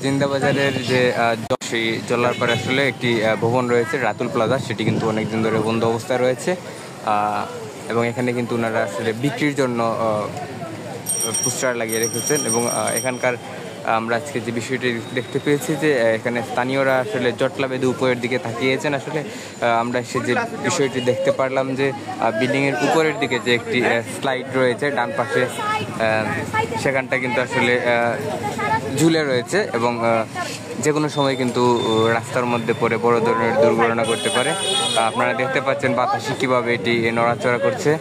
জিন্দাবাজারের যে সেই জল্লারপাড়ে আসলে একটি ভবন রয়েছে রাতুল প্লাজা, সেটি কিন্তু অনেকদিন ধরে বন্ধ অবস্থায় রয়েছে এবং এখানে কিন্তু ওনারা আসলে বিক্রির জন্য পোস্টার লাগিয়ে রেখেছেন এবং এখানকার আমরা আজকে যে বিষয়টি দেখতে পেয়েছি যে এখানে স্থানীয়রা আসলে জটলা বেঁধে উপরের দিকে তাকিয়েছেন। আসলে আমরা সে যে বিষয়টি দেখতে পারলাম যে বিল্ডিংয়ের উপরের দিকে যে একটি স্লাইড রয়েছে ডান পাশে, সেখানটা কিন্তু আসলে ঝুলে রয়েছে এবং যে কোনো সময় কিন্তু রাস্তার মধ্যে পড়ে বড় ধরনের দুর্ঘটনা করতে পারে। আপনারা দেখতে পাচ্ছেন বাতাসে কীভাবে এটি নড়াচড়া করছে।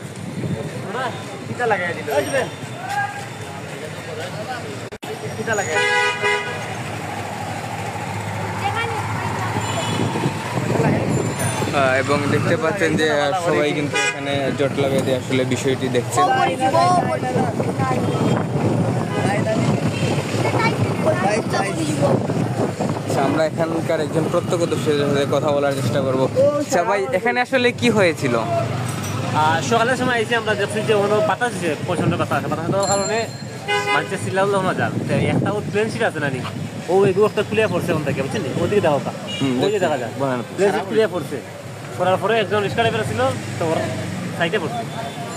এবং দেখতে পাচ্ছেন যে সবাই কিন্তু এখানে জটলা বেঁধে আসলে বিষয়টি দেখছেন। আমরা এখানকার একজন প্রত্যক্ষদর্শীর সাথে কথা বলার চেষ্টা করবো। আচ্ছা ভাই, এখানে আসলে কি হয়েছিল? সকালের সময় এসে আমরা যে ফ্রিজে কোনো বাতাস দিচ্ছে, প্রচন্ড বাতাস দেওয়ার কারণে মানুষের সিলাল না যান একটা ওর প্লেন সিট আছে নানি, ও এগুলো একটা খুলে পড়ছে ওখান থেকে, বুঝছেন? ওদিকে দেখা ওই যে দেখা যায় প্লেন সিট খুলে পড়ছে। পড়ার পরে একজন রিক্সা ড্রাইভার ছিল, তো ওর সাইডে পড়ছে।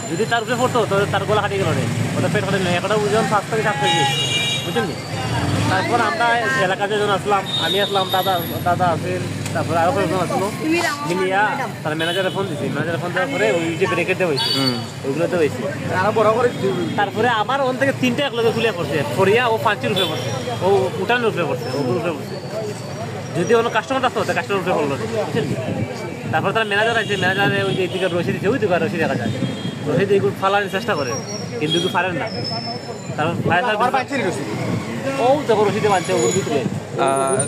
যদি তার উপরে পড়তো তো তার গলা হাঁটিয়ে গেল রে, ওটা পেট হাঁটে নেই, একটা ওজন 5 থেকে 7 কেজি, বুঝছেন? তারপর আমরা এলাকাতে যখন আসলাম, আমি আসলাম, দাদা আসেন, তারপরে আরো কয়েকজন আসলো মিলিয়া, তার ম্যানেজারে ফোন দিচ্ছি। ম্যানেজারে ফোন দেওয়ার পরে ওই যে ব্রেকেটে হয়েছে ওইগুলোতে হয়েছে। তারপরে আবার ওখান থেকে 3টে একলগে খুলে পড়ছে, ফরিয়া ও 5-এর উপরে পড়ছে, ও উঠানের উপরে পড়ছে, ওগুলোর উপরে পড়ছে। যদি অন্য কাস্টমার আসতো তো কাস্টমার উপরে পড়লো, বুঝছেন? তারপরে তার ম্যানেজার আছে, ম্যানেজারে ওই যে দিকে রশি দিচ্ছে, ওই দিকে রশি দেখা যায়, রশি দিয়ে এগুলো ফালানোর চেষ্টা করে কিন্তু পারেন না। তারপর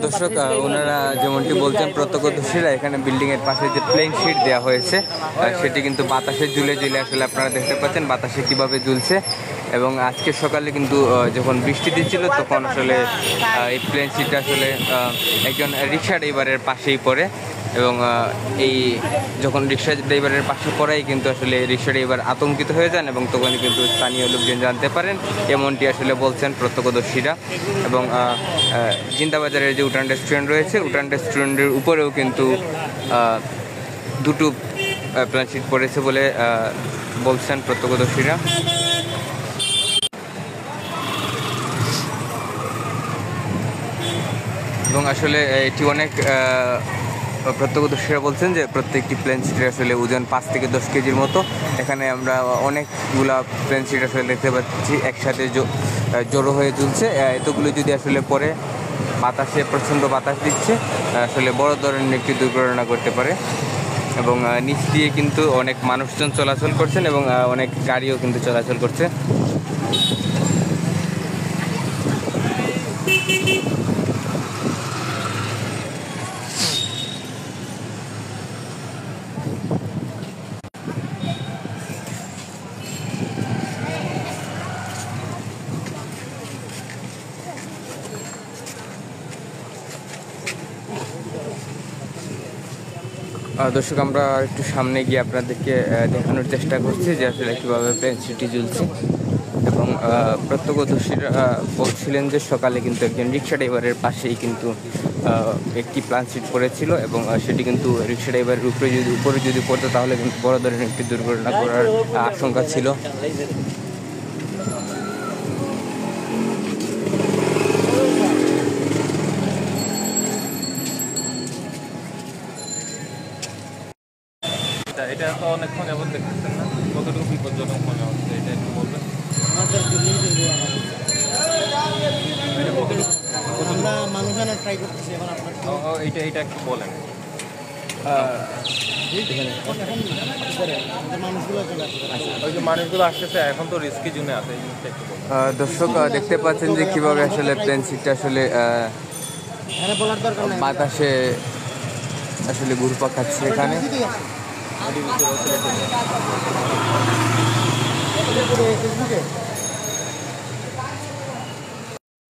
দর্শক, ওনারা যেমনটি বলছেন প্রত্যক্ষদর্শীরা, এখানে বিল্ডিংয়ের পাশে যে প্লেন শিট দেওয়া হয়েছে সেটি কিন্তু বাতাসে ঝুলে আসলে আপনারা দেখতে পাচ্ছেন বাতাসে কিভাবে ঝুলছে। এবং আজকে সকালে কিন্তু যখন বৃষ্টি দিচ্ছিল তখন আসলে এই প্লেন শিটটা আসলে একজন রিক্সা ড্রাইভারের পাশেই পড়ে এবং এই যখন রিক্সা ড্রাইভারের পাশে পড়াই কিন্তু আসলে রিক্সা ড্রাইভার আতঙ্কিত হয়ে যান এবং তখনই কিন্তু স্থানীয় লোকজন জানতে পারেন, এমনটি আসলে বলছেন প্রত্যক্ষদর্শীরা। এবং জিন্দাবাজারের যে উঠান রেস্টুরেন্ট রয়েছে, উঠান রেস্টুরেন্টের উপরেও কিন্তু দুটো প্লেন শিট পড়েছে বলে বলছেন প্রত্যক্ষদর্শীরা। এবং আসলে এটি অনেক প্রত্যক্ষদর্শীরা বলছেন যে প্রত্যেকটি প্লেন শিটের আসলে ওজন 5 থেকে 10 কেজির মতো। এখানে আমরা অনেকগুলা প্লেন শিট আসলে দেখতে পাচ্ছি একসাথে জড়ো হয়ে ঝুলছে। এতগুলো যদি আসলে পরে বাতাসে প্রচণ্ড বাতাস দিচ্ছে, আসলে বড় ধরনের একটি দুর্ঘটনা করতে পারে। এবং নিচ দিয়ে কিন্তু অনেক মানুষজন চলাচল করছেন এবং অনেক গাড়িও কিন্তু চলাচল করছে। দর্শক, আমরা একটু সামনে গিয়ে আপনাদেরকে দেখানোর চেষ্টা করছি যে আসলে কীভাবে প্লেন শিটটি ঝুলছে। এবং প্রত্যক্ষদর্শীরা বলছিলেন যে সকালে কিন্তু একজন রিক্সা ড্রাইভারের পাশেই কিন্তু একটি প্লেন শিট পড়েছিল এবং সেটি কিন্তু রিক্সা ড্রাইভারের উপরে যদি পড়তো তাহলে কিন্তু বড় ধরনের একটি দুর্ঘটনা করার আশঙ্কা ছিল। এটা তো অনেকক্ষণ যাবত দেখতেছেন না, কতটুকু বিপজ্জনক মনে হচ্ছে এটা একটু বলবেন? এটা একটু বলেন। ওই যে মানুষগুলো আসতেছে এখন তো রিস্কি জোনে আছে, এই জিনিসটা একটু বলেন। দর্শক, দেখতে পাচ্ছেন যে কীভাবে আসলে প্লেন শিটটা আসলে বাতাসে আসলে ঘুরপাক খাচ্ছে এখানে।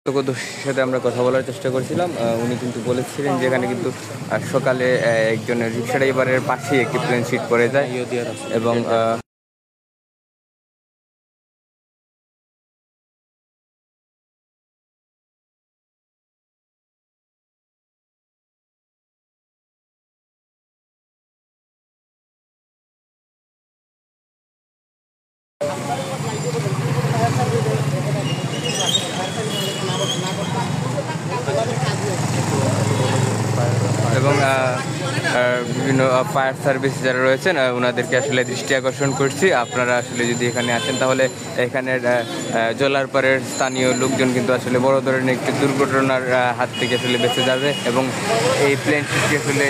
প্রত্যক্ষদর্শীর সাথে আমরা কথা বলার চেষ্টা করছিলাম। উনি কিন্তু বলেছিলেন যে এখানে কিন্তু সকালে একজন রিক্সা ড্রাইভারের পাশেই একটি প্লেন শিট পড়ে যায় এবং বিভিন্ন ফায়ার সার্ভিস যারা রয়েছেন ওনাদেরকে আসলে দৃষ্টি আকর্ষণ করছি, আপনারা আসলে যদি এখানে আসেন তাহলে এখানের জলারপাড়ের স্থানীয় লোকজন কিন্তু আসলে বড় ধরনের একটি দুর্ঘটনার হাত থেকে আসলে বেঁচে যাবে। এবং এই প্লেন শিটটি আসলে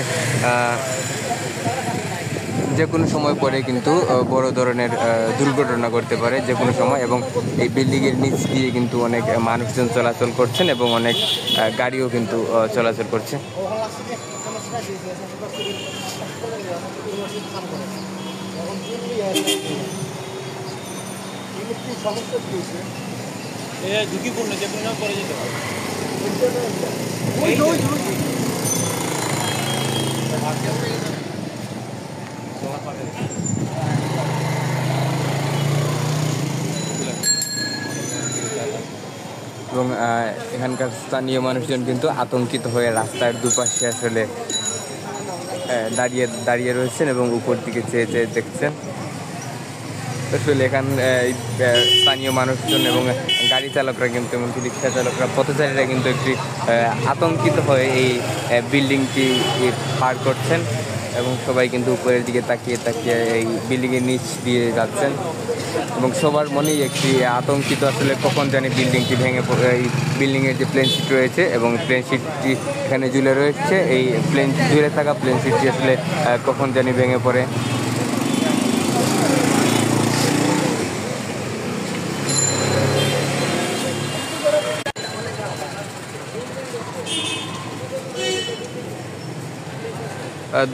যে কোনো সময় পরে কিন্তু বড় ধরনের দুর্ঘটনা করতে পারে যে কোনো সময়। এবং এই বিল্ডিংয়ের নিচ দিয়ে কিন্তু অনেক মানুষজন চলাচল করছেন এবং অনেক গাড়িও কিন্তু চলাচল করছে। ঝুঁকিপূর্ণ যে কোনো করে যেতে পারে। এবং এখানকার স্থানীয় মানুষজন কিন্তু আতঙ্কিত হয়ে রাস্তার দুপাশে আসলে দাঁড়িয়ে রয়েছেন এবং উপর দিকে চেয়ে চেয়ে দেখছেন। আসলে এখান স্থানীয় মানুষজন এবং গাড়ি চালকরা কিন্তু, এমনকি রিক্সা চালকরা, পথচারীরা কিন্তু একটি আতঙ্কিত হয়ে এই বিল্ডিংটি পার করছেন এবং সবাই কিন্তু উপরের দিকে তাকিয়ে তাকিয়ে এই বিল্ডিংয়ের নিচ দিয়ে যাচ্ছেন এবং সবার মনেই একটি আতঙ্কিত আসলে কখন জানি বিল্ডিংটি ভেঙে পড়ে। এই বিল্ডিংয়ের যে প্লেন শিট রয়েছে এবং প্লেন শিটটি এখানে ঝুলে রয়েছে, এই ঝুলে থাকা প্লেন শিটটি আসলে কখন জানি ভেঙে পড়ে।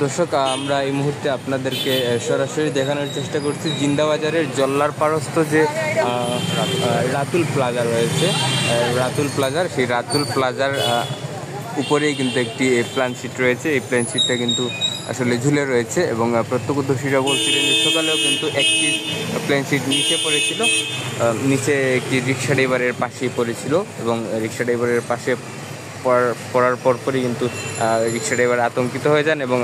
দর্শক, আমরা এই মুহূর্তে আপনাদেরকে সরাসরি দেখানোর চেষ্টা করছি জিন্দাবাজারের জল্লারপাড়স্থ যে রাতুল প্লাজা রয়েছে, রাতুল প্লাজার, সেই রাতুল প্লাজার উপরেই কিন্তু একটি প্লেন শিট রয়েছে। এই প্লেন শিটটা কিন্তু আসলে ঝুলে রয়েছে এবং প্রত্যক্ষদর্শীরা বলছিলেন যে সকালেও কিন্তু একটি প্লেন শিট নিচে পড়েছিল, নিচে একটি রিক্সা ড্রাইভারের পাশেই পড়েছিল এবং রিক্সা ড্রাইভারের পাশে পড়ার পরপরই কিন্তু রিক্সা ড্রাইভার আতঙ্কিত হয়ে যান এবং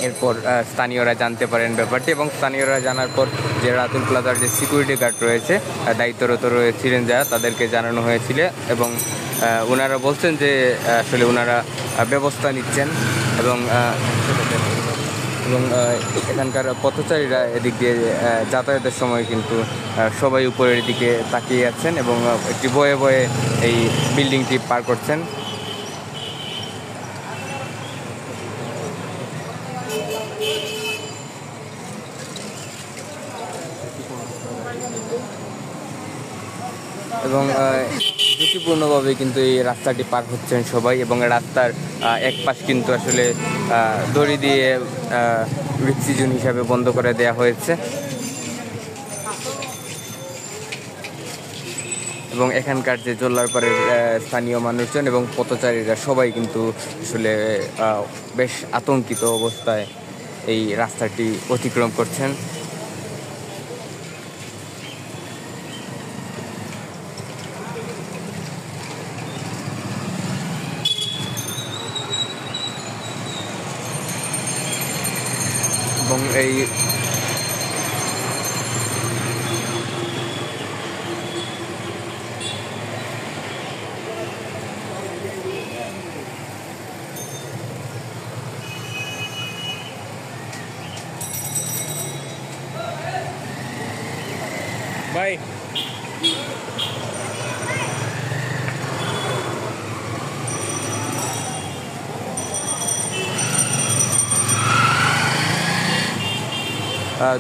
এরপর স্থানীয়রা জানতে পারেন ব্যাপারটি। এবং স্থানীয়রা জানার পর যে রাতুল প্লাজার যে সিকিউরিটি গার্ড রয়েছে, দায়িত্বরত রয়েছিলেন যারা, তাদেরকে জানানো হয়েছিল এবং ওনারা বলছেন যে আসলে ওনারা ব্যবস্থা নিচ্ছেন এবং এখানকার পথচারীরা এদিক দিয়ে যাতায়াতের সময় কিন্তু সবাই উপরের দিকে তাকিয়ে আছেন এবং একটি বয়ে বয়ে এই বিল্ডিংটি পার করছেন। এবং ঝুঁকিপূর্ণভাবে কিন্তু এই রাস্তাটি পার হচ্ছেন সবাই এবং রাস্তার এক পাশ কিন্তু আসলে দড়ি দিয়ে রিক্সি জোন হিসাবে বন্ধ করে দেওয়া হয়েছে এবং এখানকার যে জল্লারপাড়ের স্থানীয় মানুষজন এবং পথচারীরা সবাই কিন্তু আসলে বেশ আতঙ্কিত অবস্থায় এই রাস্তাটি অতিক্রম করছেন। এবং এই ভাই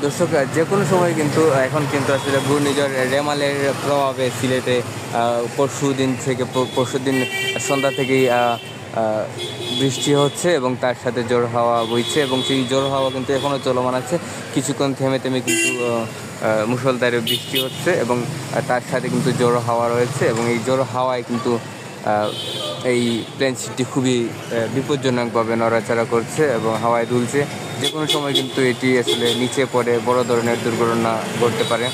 দর্শক, যে কোনো সময় কিন্তু এখন কিন্তু আসলে ঘূর্ণিঝড় রেমালের প্রভাবে সিলেটে পরশুদিন সন্ধ্যা থেকেই বৃষ্টি হচ্ছে এবং তার সাথে ঝড় হাওয়া বইছে এবং সেই ঝড় হাওয়া কিন্তু এখনও চলমান আছে। কিছুক্ষণ থেমে থেমে কিন্তু মুষলধারে বৃষ্টি হচ্ছে এবং তার সাথে কিন্তু ঝড় হাওয়া রয়েছে এবং এই ঝড় হাওয়ায় কিন্তু এই প্লেন শিটটি খুবই বিপজ্জনকভাবে নড়াচড়া করছে এবং হাওয়ায় দুলছে। যে কোনো সময় কিন্তু এটি আসলে নিচে পড়ে বড় ধরনের দুর্ঘটনা ঘটতে পারে।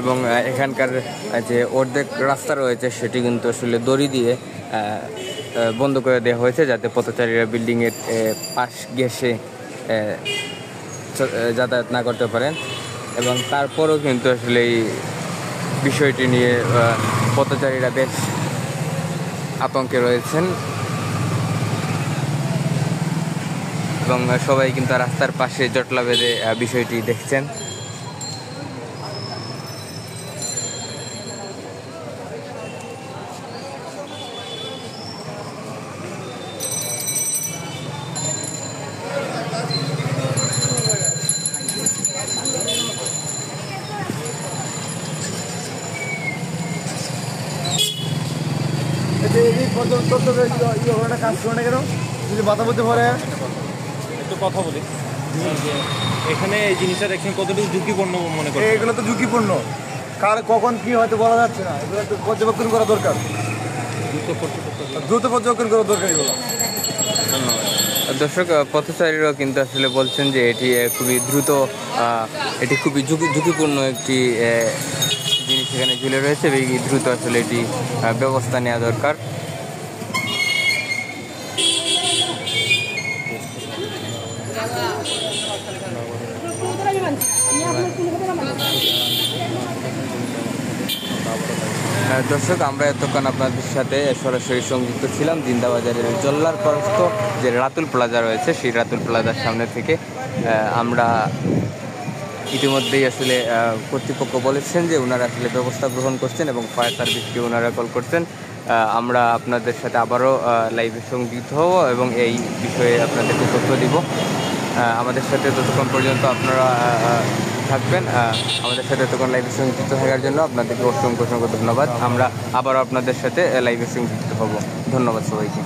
এবং এখানকার যে অর্ধেক রাস্তা রয়েছে সেটি কিন্তু আসলে দড়ি দিয়ে বন্ধ করে দেওয়া হয়েছে, যাতে পথচারীরা বিল্ডিংয়ের পাশ ঘেঁষে যাতায়াত না করতে পারেন। এবং তারপরও কিন্তু আসলে এই বিষয়টি নিয়ে পথচারীরা বেশ আতঙ্কে রয়েছেন এবং সবাই কিন্তু রাস্তার পাশে জটলা বেঁধে বিষয়টি দেখছেন। কাজ করে না কেন যদি মাথা মধ্যে ভরে একটু কথা বলি যে এখানে এই জিনিসটা দেখছেন কতটুকু ঝুঁকিপূর্ণ মনে করেন? এগুলো তো ঝুঁকিপূর্ণ, কার কখন কি হয়তো বলা যাচ্ছে না, এগুলো একটু পর্যবেক্ষণ করা দরকার, দ্রুত পর্যবেক্ষণ করা দরকার এগুলো। দর্শক, পথচারীরাও কিন্তু আসলে বলছেন যে এটি খুবই দ্রুত, এটি খুবই ঝুঁকিপূর্ণ একটি জিনিস এখানে ঝুলে রয়েছে এবং দ্রুত আসলে এটি ব্যবস্থা নেওয়া দরকার। দর্শক, আমরা এতক্ষণ আপনাদের সাথে সরাসরি সংযুক্ত ছিলাম জিন্দাবাজারের জল্লার পরস্থ যে রাতুল প্লাজা রয়েছে, সেই রাতুল প্লাজার সামনে থেকে। আমরা ইতিমধ্যেই আসলে কর্তৃপক্ষ বলেছেন যে ওনারা আসলে ব্যবস্থা গ্রহণ করছেন এবং ফায়ার সার্ভিসকে ওনারা কল করছেন। আমরা আপনাদের সাথে আবারও লাইভে সংযুক্ত হব এবং এই বিষয়ে আপনাদেরকে তথ্য দিব। আমাদের সাথে ততক্ষণ পর্যন্ত আপনারা থাকবেন। আমাদের সাথে তখন লাইভে সংযুক্ত থাকার জন্য আপনাদেরকে অসংখ্য ধন্যবাদ। আমরা আবারও আপনাদের সাথে লাইভে সংযুক্ত হব। ধন্যবাদ সবাইকে।